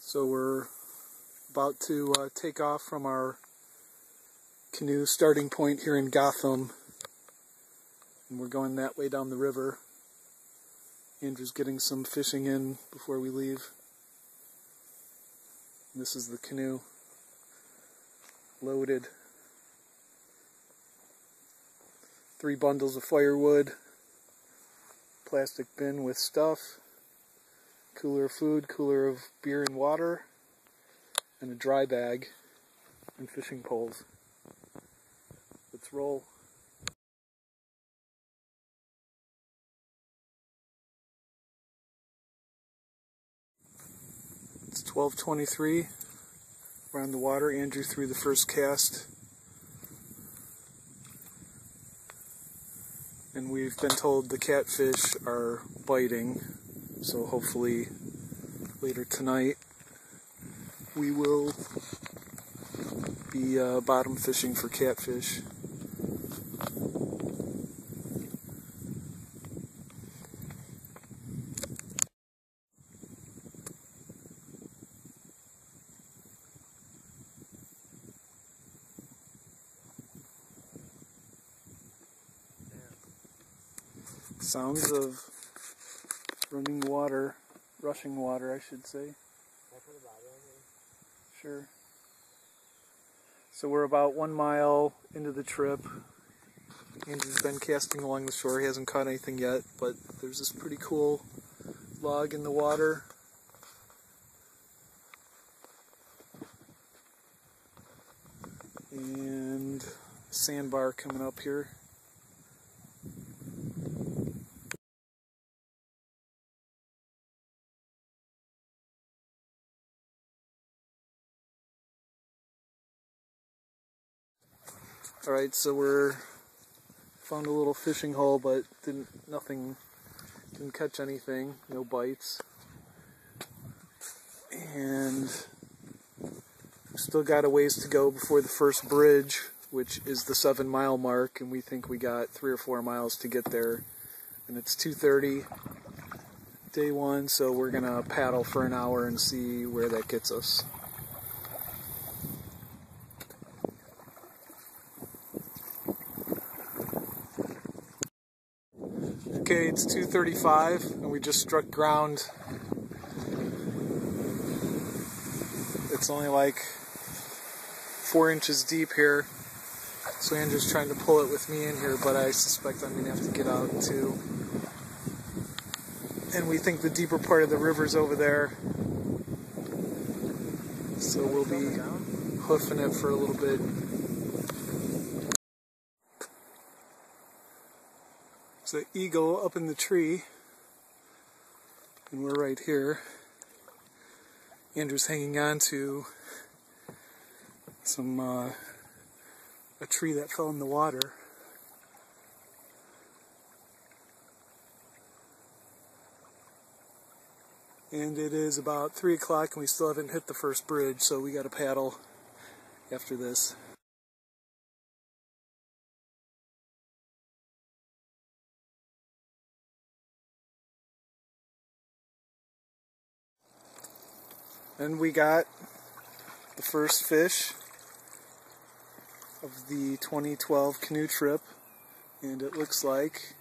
So we're about to take off from our canoe starting point here in Gotham, and we're going that way down the river. Andrew's getting some fishing in before we leave. And this is the canoe, loaded. 3 bundles of firewood, plastic bin with stuff, cooler of food, cooler of beer and water, and a dry bag, and fishing poles. Let's roll. It's 12:23. We're on the water. Andrew threw the first cast. And we've been told the catfish are biting, so hopefully later tonight we will be bottom fishing for catfish. Sounds of running water, rushing water, I should say. Sure. So we're about 1 mile into the trip. Andrew's been casting along the shore. He hasn't caught anything yet, but there's this pretty cool log in the water. And sandbar coming up here. Alright, so we're found a little fishing hole, but didn't catch anything, no bites. And we've still got a ways to go before the first bridge, which is the 7-mile mark, and we think we got 3 or 4 miles to get there. And it's 2:30, day 1, so we're gonna paddle for an hour and see where that gets us. Okay, it's 2:35 and we just struck ground. It's only like 4 inches deep here, so Andrew's trying to pull it with me in here, but I suspect I'm going to have to get out too. And we think the deeper part of the river's over there, so we'll be hoofing it for a little bit. There's an eagle up in the tree, and we're right here. Andrew's hanging on to a tree that fell in the water. And it is about 3 o'clock and we still haven't hit the first bridge, so we gotta paddle after this. And we got the first fish of the 2012 canoe trip, and it looks like...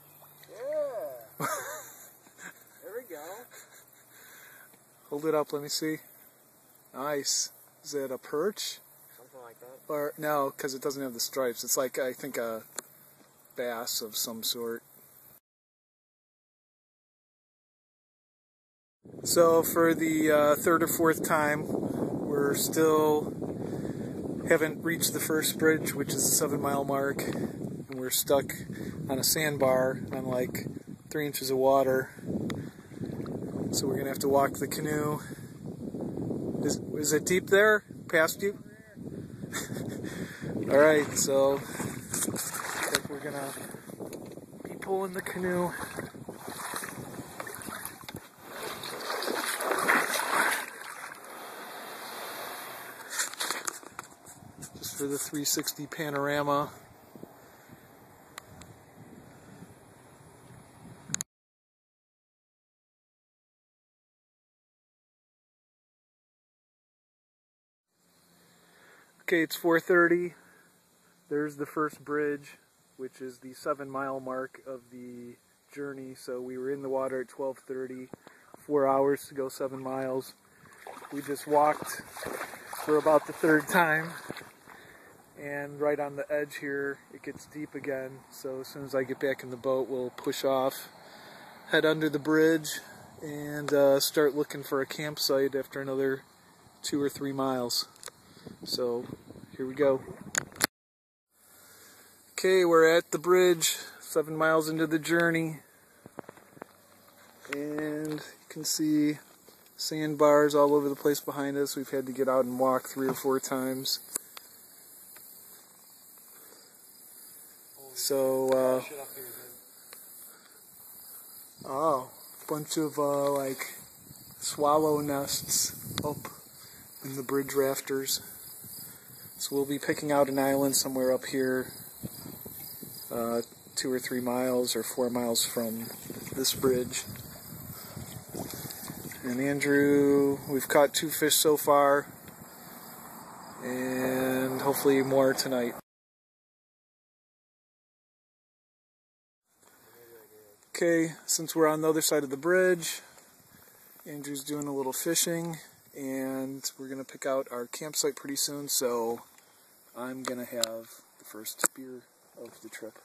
Yeah! There we go. Hold it up, let me see. Nice. Is it a perch? Something like that. Or no, because it doesn't have the stripes. It's like, I think, a bass of some sort. So for the 3rd or 4th time, we're still haven't reached the first bridge, which is the 7-mile mark, and we're stuck on a sandbar on like 3 inches of water. So we're gonna have to walk the canoe. Is it deep there? Past you? Alright, so looks like we're gonna be pulling the canoe. Just for the 360 panorama. Okay, it's 4:30. There's the first bridge, which is the 7-mile mark of the journey. So we were in the water at 12:30, 4 hours to go 7 miles. We just walked for about the third time, and right on the edge here it gets deep again. So as soon as I get back in the boat, we'll push off, head under the bridge, and start looking for a campsite after another 2 or 3 miles. So here we go. Okay, we're at the bridge, 7 miles into the journey, and you can see sandbars all over the place behind us. We've had to get out and walk 3 or 4 times. So, oh, bunch of like swallow nests up in the bridge rafters. So we'll be picking out an island somewhere up here, 2 or 3 miles or 4 miles from this bridge. And Andrew, we've caught 2 fish so far, and hopefully more tonight. Okay, since we're on the other side of the bridge, Andrew's doing a little fishing, and we're going to pick out our campsite pretty soon, so I'm going to have the first beer of the trip.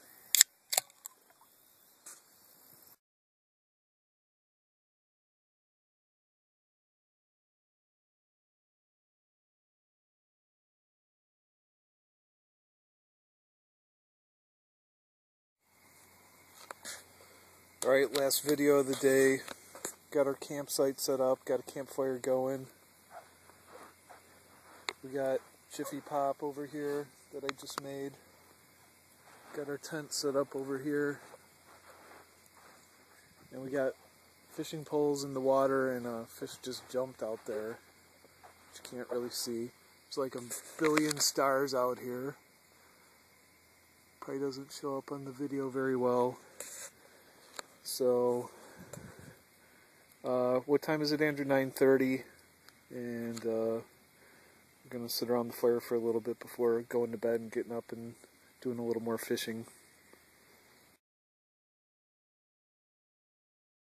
Alright, last video of the day. Got our campsite set up, got a campfire going. We got Jiffy Pop over here that I just made. Got our tent set up over here. And we got fishing poles in the water, and a fish just jumped out there, which you can't really see. There's like a billion stars out here. Probably doesn't show up on the video very well. So, what time is it, Andrew? 9:30, and we're going to sit around the fire for a little bit before going to bed and getting up and doing a little more fishing.